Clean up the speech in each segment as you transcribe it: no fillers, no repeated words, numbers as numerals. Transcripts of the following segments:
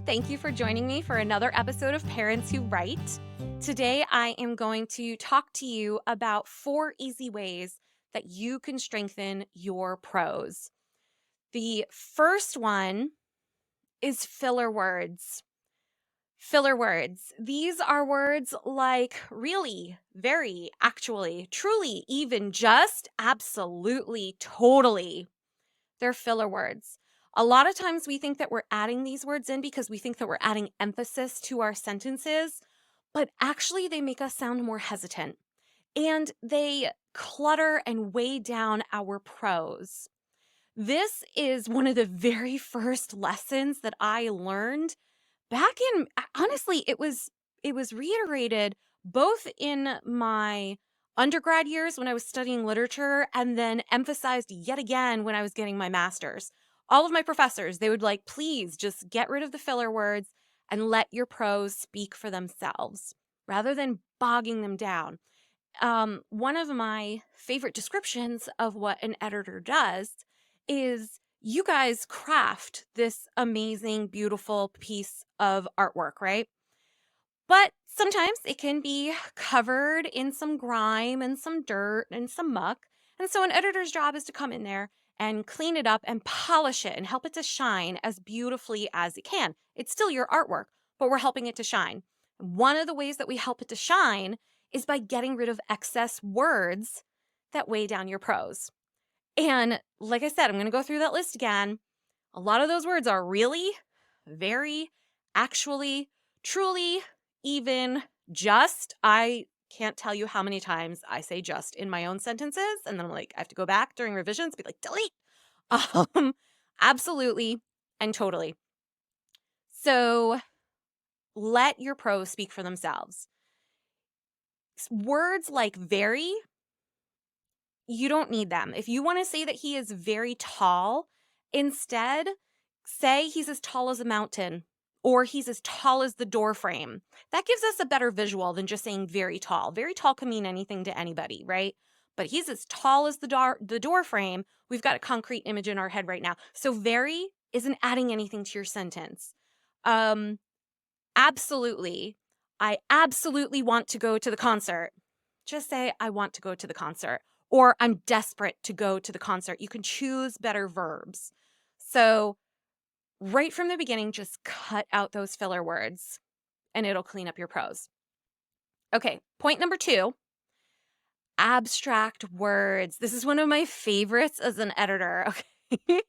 Thank you for joining me for another episode of Parents Who Write. Today, I am going to talk to you about 4 easy ways that you can strengthen your prose. The first one is filler words. Filler words. These are words like really, very, actually, truly, even, just, absolutely, totally. They're filler words. A lot of times we think that we're adding these words in because we think that we're adding emphasis to our sentences, but actually they make us sound more hesitant and they clutter and weigh down our prose. This is one of the very first lessons that I learned back in honestly, it was reiterated both in my undergrad years when I was studying literature and then emphasized yet again when I was getting my master's. All of my professors, they would like, please just get rid of the filler words and let your prose speak for themselves rather than bogging them down. One of my favorite descriptions of what an editor does is you guys craft this amazing, beautiful piece of artwork, right? But sometimes it can be covered in some grime and some dirt and some muck. And so an editor's job is to come in there and clean it up and polish it and help it to shine as beautifully as it can. It's still your artwork, but we're helping it to shine. One of the ways that we help it to shine is by getting rid of excess words that weigh down your prose. And like I said, I'm going to go through that list again. A lot of those words are really, very, actually, truly, even, just. I can't tell you how many times I say just in my own sentences. And then I'm like, I have to go back during revisions, be like, delete. Um, Absolutely and totally. So let your prose speak for themselves. Words like very, you don't need them. If you want to say that he is very tall, instead say he's as tall as a mountain or he's as tall as the door frame. That gives us a better visual than just saying very tall. Very tall can mean anything to anybody, right? But he's as tall as the door frame. We've got a concrete image in our head right now. So very isn't adding anything to your sentence. Um, Absolutely. I absolutely want to go to the concert. Just say, I want to go to the concert, or I'm desperate to go to the concert. You can choose better verbs. So, right from the beginning, just cut out those filler words and it'll clean up your prose. Okay, point number 2, abstract words. This is one of my favorites as an editor. Okay.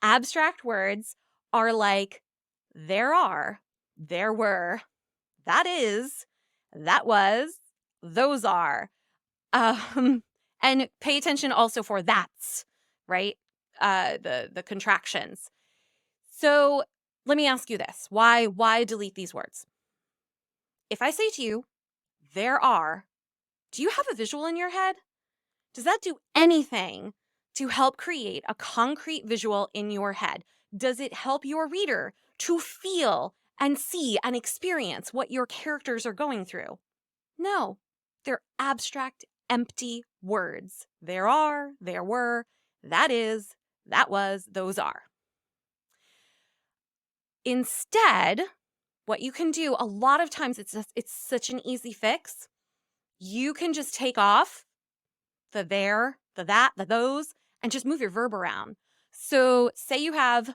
Abstract words are like there are, there were, that is, that was, those are. And pay attention also for that's, right? The contractions. So let me ask you this. Why delete these words? If I say to you, there are, do you have a visual in your head? Does that do anything to help create a concrete visual in your head? Does it help your reader to feel and see and experience what your characters are going through? No, they're abstract, empty words. There are, there were, that is, that was, those are. Instead, what you can do, a lot of times it's such an easy fix. You can just take off the there, the that, the those, and just move your verb around. So say you have,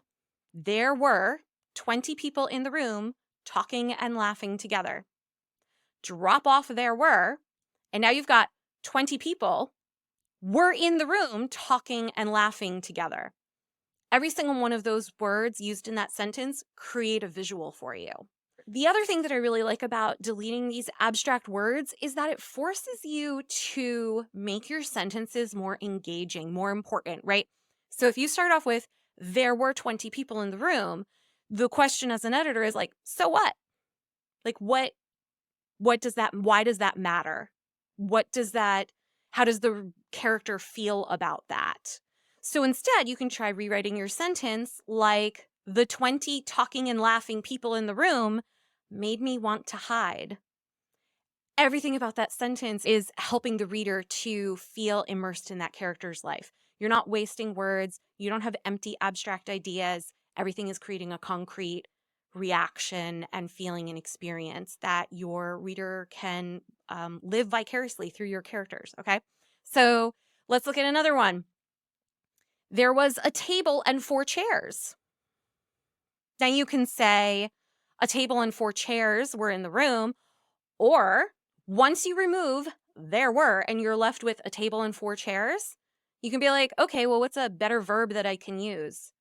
there were 20 people in the room talking and laughing together. Drop off there were, and now you've got 20 people were in the room talking and laughing together. Every single one of those words used in that sentence create a visual for you. The other thing that I really like about deleting these abstract words is that it forces you to make your sentences more engaging, more important, right? So if you start off with, there were 20 people in the room, the question as an editor is like, so what? Like, what does that, why does that matter? How does the character feel about that? So instead, you can try rewriting your sentence like, the 20 talking and laughing people in the room made me want to hide. Everything about that sentence is helping the reader to feel immersed in that character's life. You're not wasting words. You don't have empty abstract ideas. Everything is creating a concrete, reaction and feeling and experience that your reader can live vicariously through your characters. Okay. So let's look at another one. There was a table and 4 chairs. Now you can say a table and 4 chairs were in the room, or once you remove there were and you're left with a table and 4 chairs, you can be like, okay, well, what's a better verb that I can use?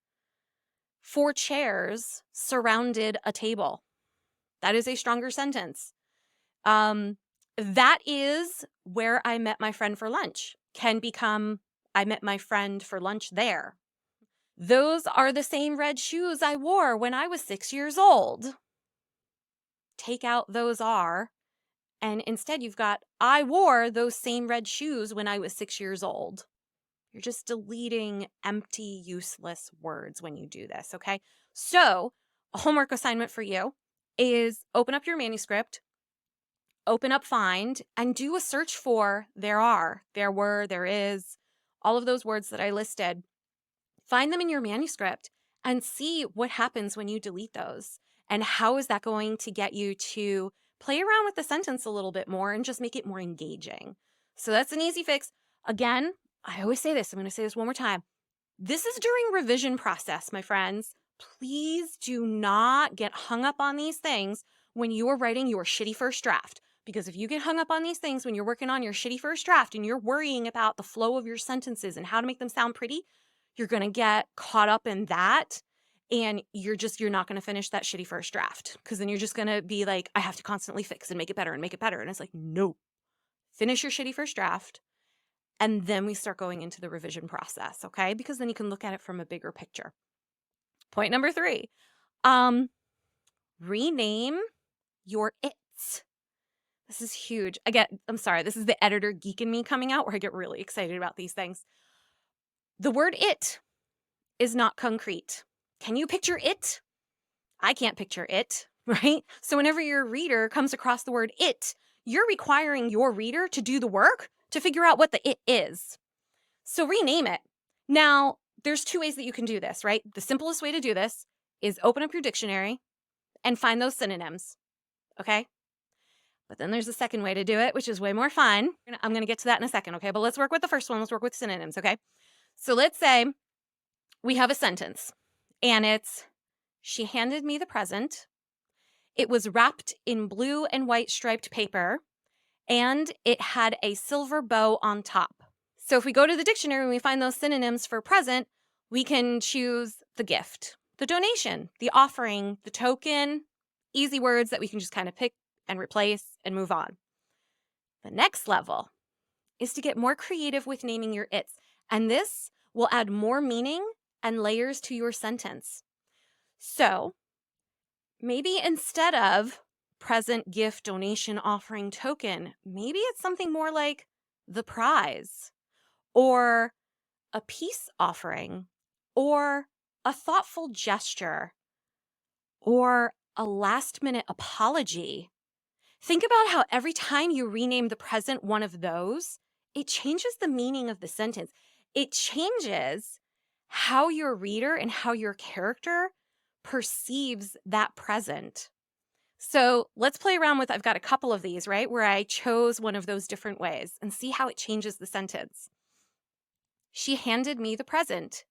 4 chairs surrounded a table. That is a stronger sentence. That is where I met my friend for lunch can become I met my friend for lunch there. Those are the same red shoes I wore when I was 6 years old. Take out those are, and instead you've got I wore those same red shoes when I was 6 years old. You're just deleting empty, useless words when you do this, okay? So, a homework assignment for you is open up your manuscript, open up Find, and do a search for there are, there were, there is, all of those words that I listed. Find them in your manuscript and see what happens when you delete those. And how is that going to get you to play around with the sentence a little bit more and just make it more engaging? So that's an easy fix. Again, I always say this. I'm going to say this one more time. This is during revision process, my friends. Please do not get hung up on these things when you are writing your shitty first draft. Because if you get hung up on these things when you're working on your shitty first draft and you're worrying about the flow of your sentences and how to make them sound pretty, you're going to get caught up in that. And you're not going to finish that shitty first draft, because then you're just going to be like, I have to constantly fix and make it better and make it better. And it's like, no, finish your shitty first draft. And then we start going into the revision process, okay? Because then you can look at it from a bigger picture. Point number 3, rename your its. This is huge. I'm sorry, this is the editor geek in me coming out where I get really excited about these things. The word it is not concrete. Can you picture it? I can't picture it, right? So whenever your reader comes across the word it, you're requiring your reader to do the work to figure out what the it is. So rename it. Now, there's 2 ways that you can do this, right? The simplest way to do this is open up your dictionary and find those synonyms, okay? But then there's a second way to do it, which is way more fun. I'm going to get to that in a second, okay? But let's work with the first one. Let's work with synonyms, okay? So let's say we have a sentence, and it's, she handed me the present. It was wrapped in blue and white striped paper, and it had a silver bow on top. So if we go to the dictionary and we find those synonyms for present, we can choose the gift, the donation, the offering, the token, easy words that we can just kind of pick and replace and move on. The next level is to get more creative with naming your its, and this will add more meaning and layers to your sentence. So maybe instead of present, gift, donation, offering, token, maybe it's something more like the prize, or a peace offering, or a thoughtful gesture, or a last-minute apology. Think about how every time you rename the present one of those, it changes the meaning of the sentence. It changes how your reader and how your character perceives that present. So let's play around with, I've got a couple of these, right, where I chose one of those different ways and see how it changes the sentence. She handed me the present.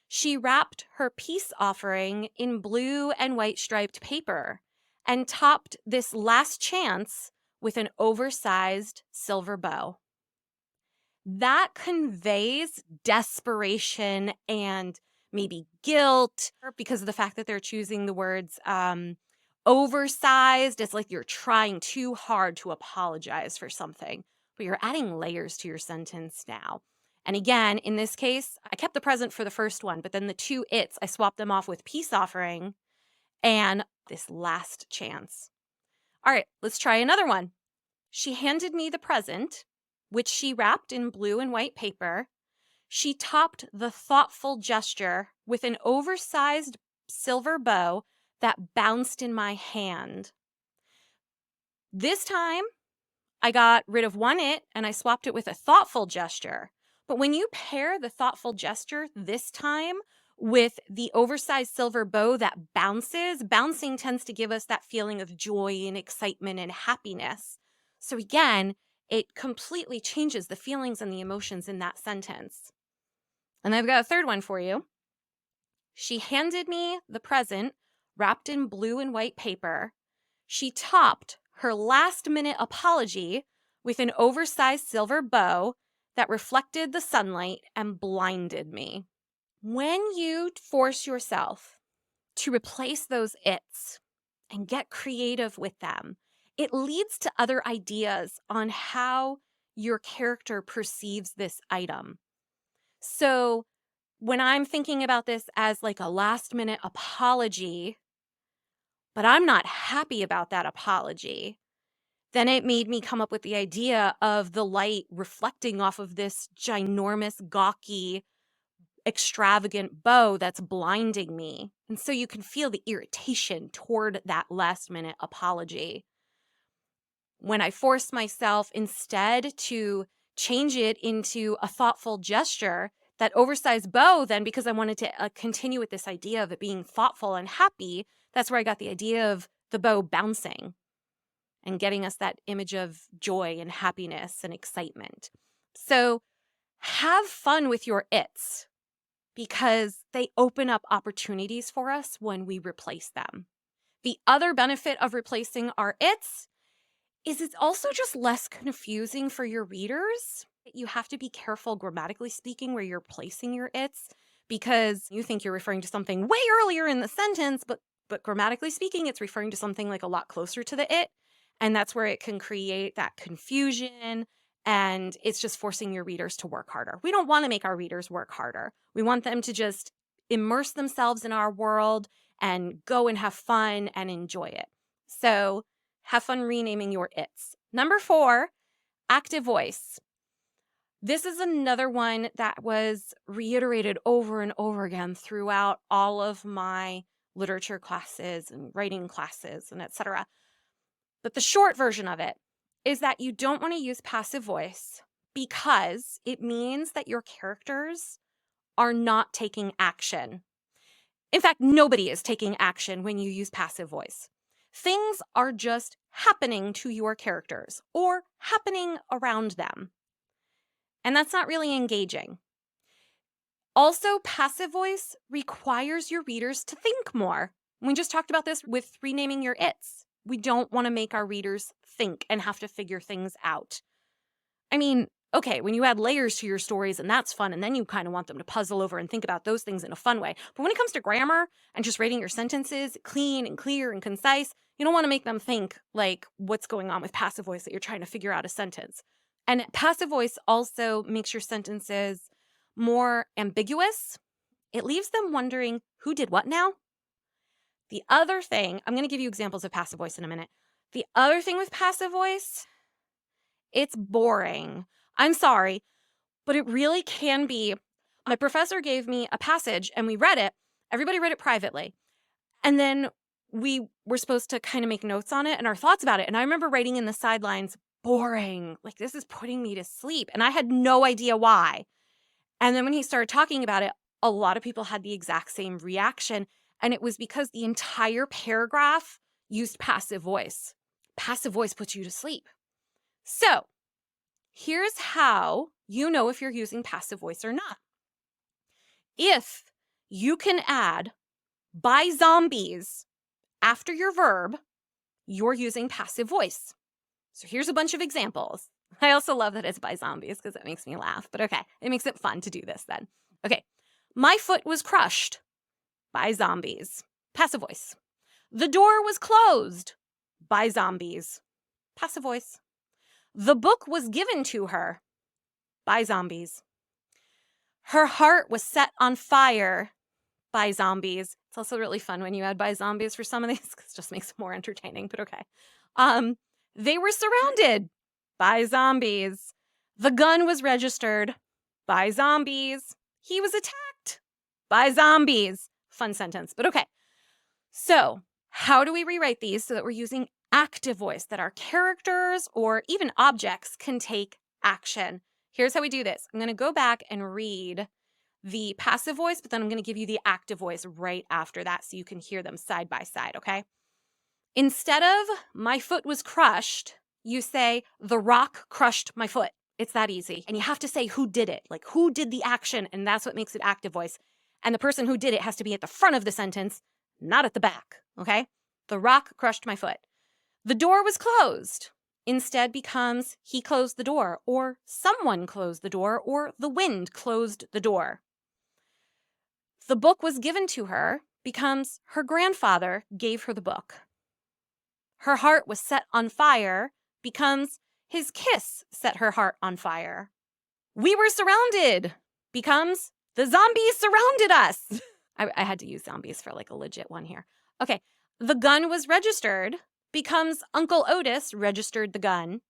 She wrapped her peace offering in blue and white striped paper and topped this last chance with an oversized silver bow. That conveys desperation and maybe guilt because of the fact that they're choosing the words oversized. It's like you're trying too hard to apologize for something, but you're adding layers to your sentence now. And again, in this case, I kept the present for the first one, but then the 2 its, I swapped them off with peace offering and this last chance. All right, let's try another one. She handed me the present, which she wrapped in blue and white paper. She topped the thoughtful gesture with an oversized silver bow that bounced in my hand. This time, I got rid of one it and I swapped it with a thoughtful gesture. But when you pair the thoughtful gesture this time with the oversized silver bow that bounces. Bouncing tends to give us that feeling of joy and excitement and happiness. So again, it completely changes the feelings and the emotions in that sentence. And I've got a third one for you. She handed me the present wrapped in blue and white paper. She topped her last-minute apology with an oversized silver bow that reflected the sunlight and blinded me. When you force yourself to replace those it's and get creative with them, it leads to other ideas on how your character perceives this item. So when I'm thinking about this as like a last-minute apology, but I'm not happy about that apology, then it made me come up with the idea of the light reflecting off of this ginormous, gawky, extravagant bow that's blinding me. And so you can feel the irritation toward that last minute apology. When I forced myself instead to change it into a thoughtful gesture, that oversized bow, then because I wanted to continue with this idea of it being thoughtful and happy, that's where I got the idea of the bow bouncing and getting us that image of joy and happiness and excitement. So have fun with your it's, because they open up opportunities for us when we replace them. The other benefit of replacing our it's is it's also just less confusing for your readers. You have to be careful grammatically speaking where you're placing your it's, because you think you're referring to something way earlier in the sentence, but grammatically speaking, it's referring to something like a lot closer to the it. And that's where it can create that confusion. And it's just forcing your readers to work harder. We don't want to make our readers work harder. We want them to just immerse themselves in our world and go and have fun and enjoy it. So have fun renaming your it's. Number 4, active voice. This is another one that was reiterated over and over again throughout all of my literature classes and writing classes and etc. But the short version of it is that you don't want to use passive voice because it means that your characters are not taking action. In fact, nobody is taking action when you use passive voice. Things are just happening to your characters or happening around them. And that's not really engaging. Also, passive voice requires your readers to think more. We just talked about this with renaming your it's. We don't want to make our readers think and have to figure things out. I mean, okay, when you add layers to your stories and that's fun, and then you kind of want them to puzzle over and think about those things in a fun way. But when it comes to grammar and just writing your sentences clean and clear and concise, you don't want to make them think like what's going on with passive voice that you're trying to figure out a sentence. And passive voice also makes your sentences more ambiguous. It leaves them wondering who did what now. The other thing, I'm going to give you examples of passive voice in a minute. The other thing with passive voice, it's boring. I'm sorry, but it really can be. My professor gave me a passage and we read it. Everybody read it privately. And then we were supposed to kind of make notes on it and our thoughts about it. And I remember writing in the sidelines, boring. Like, this is putting me to sleep. And I had no idea why. And then when he started talking about it, a lot of people had the exact same reaction. And it was because the entire paragraph used passive voice. Passive voice puts you to sleep. So here's how you know if you're using passive voice or not. If you can add by zombies after your verb, you're using passive voice. So here's a bunch of examples. I also love that it's by zombies because it makes me laugh. But okay, it makes it fun to do this then. Okay, my foot was crushed by zombies. Passive voice. The door was closed by zombies. Passive voice. The book was given to her by zombies. Her heart was set on fire by zombies. It's also really fun when you add by zombies for some of these because it just makes it more entertaining, but okay. They were surrounded by zombies. The gun was registered by zombies. He was attacked by zombies. Fun sentence, but okay. So how do we rewrite these so that we're using active voice, that our characters or even objects can take action? Here's how we do this. I'm going to go back and read the passive voice, but then I'm going to give you the active voice right after that so you can hear them side by side, okay? Instead of my foot was crushed, you say the rock crushed my foot. It's that easy. And you have to say who did it, like who did the action, and that's what makes it active voice. And the person who did it has to be at the front of the sentence, not at the back, okay? The rock crushed my foot. The door was closed. Instead becomes he closed the door, or someone closed the door, or the wind closed the door. The book was given to her becomes her grandfather gave her the book. Her heart was set on fire becomes his kiss set her heart on fire. We were surrounded becomes the zombies surrounded us. I had to use zombies for like a legit one here. Okay, the gun was registered becomes Uncle Otis registered the gun.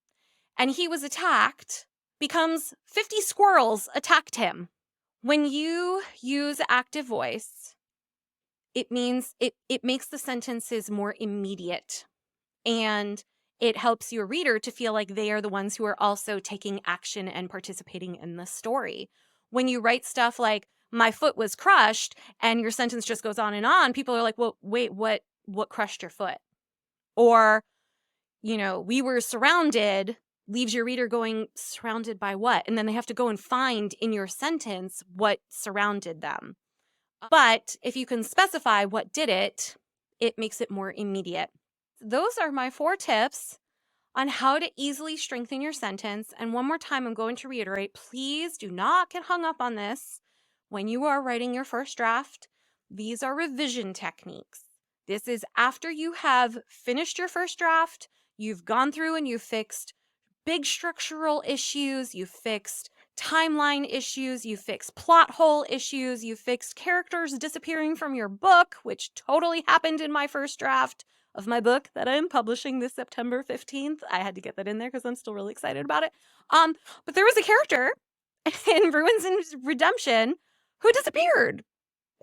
And he was attacked becomes 50 squirrels attacked him. When you use active voice, it means it makes the sentences more immediate. And it helps your reader to feel like they are the ones who are also taking action and participating in the story. When you write stuff like, my foot was crushed, and your sentence just goes on, people are like, well, wait, what crushed your foot? Or, we were surrounded, leaves your reader going, surrounded by what? And then they have to go and find in your sentence what surrounded them. But if you can specify what did it, it makes it more immediate. Those are my 4 tips on how to easily strengthen your sentence. And one more time, I'm going to reiterate, please do not get hung up on this when you are writing your first draft. These are revision techniques. This is after you have finished your first draft, you've gone through and you've fixed big structural issues, you've fixed timeline issues, you fixed plot hole issues, you fixed characters disappearing from your book, which totally happened in my first draft of my book that I'm publishing this September 15th. I had to get that in there because I'm still really excited about it. But there was a character in Ruins and Redemption who disappeared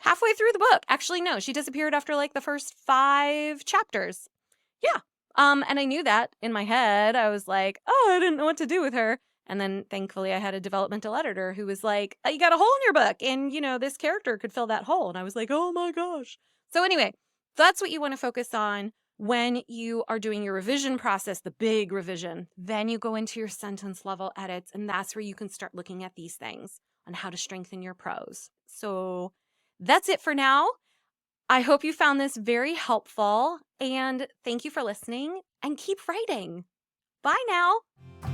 halfway through the book. Actually, no, she disappeared after like the first 5 chapters. Yeah. And I knew that in my head. I was like, oh, I didn't know what to do with her. And then thankfully I had a developmental editor who was like, oh, you got a hole in your book. And, this character could fill that hole. And I was like, oh my gosh. So anyway, that's what you want to focus on when you are doing your revision process, the big revision. Then you go into your sentence level edits. And that's where you can start looking at these things on how to strengthen your prose. So that's it for now. I hope you found this very helpful, and thank you for listening, and keep writing. Bye now.